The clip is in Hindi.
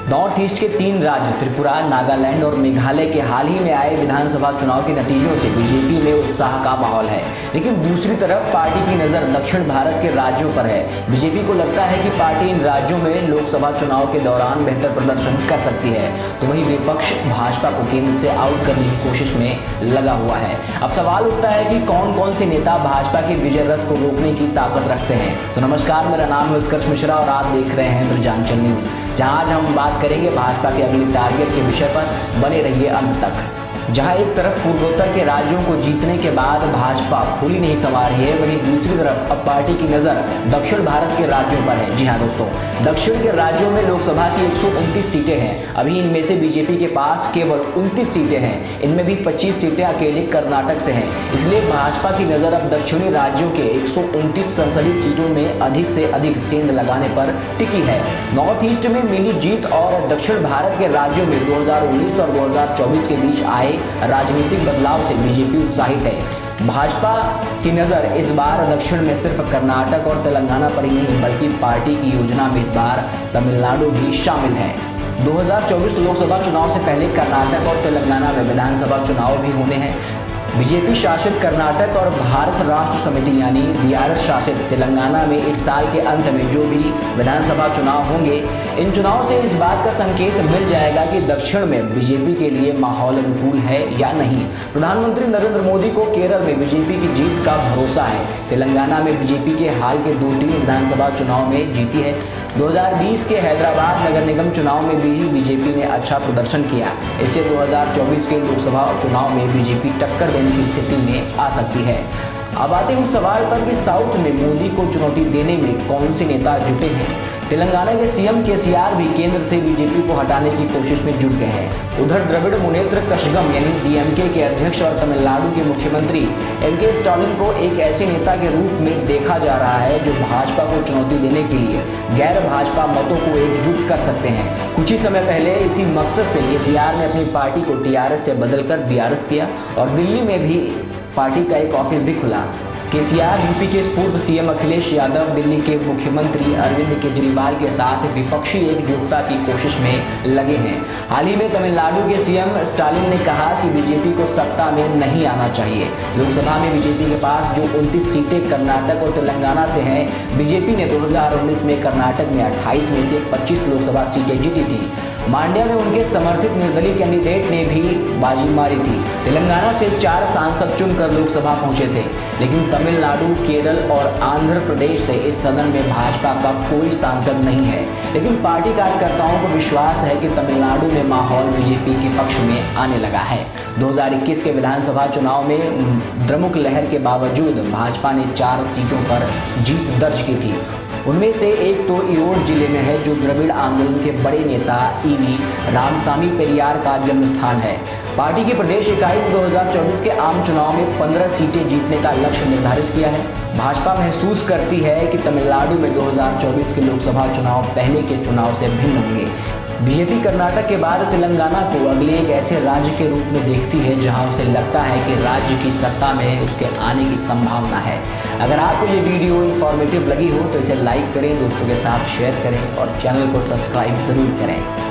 नॉर्थ ईस्ट के 3 राज्य त्रिपुरा, नागालैंड और मेघालय के हाल ही में आए विधानसभा चुनाव के नतीजों से बीजेपी में उत्साह का माहौल है। लेकिन दूसरी तरफ पार्टी की नज़र दक्षिण भारत के राज्यों पर है। बीजेपी को लगता है कि पार्टी इन राज्यों में लोकसभा चुनाव के दौरान बेहतर प्रदर्शन कर सकती है, तो वहीं विपक्ष भाजपा को केंद्र से आउट करने की कोशिश में लगा हुआ है। अब सवाल उठता है कि कौन कौन से नेता भाजपा के विजय रथ को रोकने की ताकत रखते हैं। तो नमस्कार, मेरा नाम है उत्कर्ष मिश्रा और आप देख रहे हैं इंद्रजांचल न्यूज, जहां आज हम बात करेंगे भाजपा के अगले टारगेट के विषय पर। बने रहिए अंत तक। जहां एक तरफ पूर्वोत्तर के राज्यों को जीतने के बाद भाजपा फूली नहीं समा रही है, वहीं दूसरी तरफ अब पार्टी की नजर दक्षिण भारत के राज्यों पर है। जी हां दोस्तों, दक्षिण के राज्यों में लोकसभा की 129 सीटें हैं। अभी इनमें से बीजेपी के पास केवल 29 सीटें हैं। इनमें भी 25 सीटें अकेले कर्नाटक से हैं। इसलिए भाजपा की नजर अब दक्षिणी राज्यों के 129 संसदीय सीटों में अधिक से अधिक सेंध लगाने पर टिकी है। नॉर्थ ईस्ट में मिली जीत और दक्षिण भारत के राज्यों में 2019 और 2024 के बीच आए राजनीतिक बदलाव से बीजेपी उत्साहित है। भाजपा की नजर इस बार दक्षिण में सिर्फ कर्नाटक और तेलंगाना पर ही नहीं, बल्कि पार्टी की योजना में इस बार तमिलनाडु भी शामिल है। 2024 लोकसभा चुनाव से पहले कर्नाटक और तेलंगाना में विधानसभा चुनाव भी होने हैं। बीजेपी शासित कर्नाटक और भारत राष्ट्र समिति यानी बीआरएस शासित तेलंगाना में इस साल के अंत में जो भी विधानसभा चुनाव होंगे, इन चुनाव से इस बात का संकेत मिल जाएगा कि दक्षिण में बीजेपी के लिए माहौल अनुकूल है या नहीं। प्रधानमंत्री नरेंद्र मोदी को केरल में बीजेपी की जीत का भरोसा है। तेलंगाना में बीजेपी के हाल के 2-3 विधानसभा चुनाव में जीती है। 2020 के हैदराबाद नगर निगम चुनाव में भी बीजेपी ने अच्छा प्रदर्शन किया। इससे 2024 के लोकसभा चुनाव में बीजेपी टक्कर देने की स्थिति में आ सकती है। अब आते हैं उस सवाल पर कि साउथ में मोदी को चुनौती देने में कौन से नेता जुटे हैं। तेलंगाना के सीएम केसीआर भी केंद्र से बीजेपी को हटाने की कोशिश में जुट गए हैं। उधर द्रविड़ मुनेत्र कषगम यानी डीएमके के अध्यक्ष और तमिलनाडु के मुख्यमंत्री एमके स्टालिन को एक ऐसे नेता के रूप में देखा जा रहा है जो भाजपा को चुनौती देने के लिए गैर भाजपा मतों को एकजुट कर सकते हैं। कुछ ही समय पहले इसी मकसद से केसीआर ने अपनी पार्टी को टीआरएस से बदलकर बीआरएस किया और दिल्ली में भी पार्टी का एक ऑफिस भी खुला। केसीआर यूपी के पूर्व सीएम अखिलेश यादव दिल्ली के मुख्यमंत्री अरविंद केजरीवाल के साथ विपक्षी एकजुटता की कोशिश में लगे हैं। हाल ही में तमिलनाडु के सीएम स्टालिन ने कहा कि बीजेपी को सत्ता में नहीं आना चाहिए। लोकसभा में बीजेपी के पास जो 29 सीटें कर्नाटक और तेलंगाना से हैं, बीजेपी ने 2019 में कर्नाटक में 28 में से 25 लोकसभा सीटें जीती थी। मांड्या में उनके समर्थित निर्दलीय कैंडिडेट ने भी बाजी मारी थी। तेलंगाना से 4 सांसद चुनकर लोकसभा पहुंचे थे, लेकिन तमिलनाडु, केरल और आंध्र प्रदेश से इस सदन में भाजपा का कोई सांसद नहीं है। लेकिन पार्टी कार्यकर्ताओं को विश्वास है कि तमिलनाडु में माहौल बीजेपी के पक्ष में आने लगा है। 2021 के विधानसभा चुनाव में द्रमुक लहर के बावजूद भाजपा ने 4 सीटों पर जीत दर्ज की थी। उनमें से एक तो ईरोड जिले में है, जो द्रविड़ आंदोलन के बड़े नेता ईवी रामसामी पेरियार का जन्म स्थान है। पार्टी की प्रदेश इकाई ने 2024 के आम चुनाव में 15 सीटें जीतने का लक्ष्य निर्धारित किया है। भाजपा महसूस करती है कि तमिलनाडु में 2024 के लोकसभा चुनाव पहले के चुनाव से भिन्न होंगे। बीजेपी कर्नाटक के बाद तेलंगाना को अगले एक ऐसे राज्य के रूप में देखती है जहां उसे लगता है कि राज्य की सत्ता में उसके आने की संभावना है। अगर आपको ये वीडियो इन्फॉर्मेटिव लगी हो तो इसे लाइक करें, दोस्तों के साथ शेयर करें और चैनल को सब्सक्राइब जरूर करें।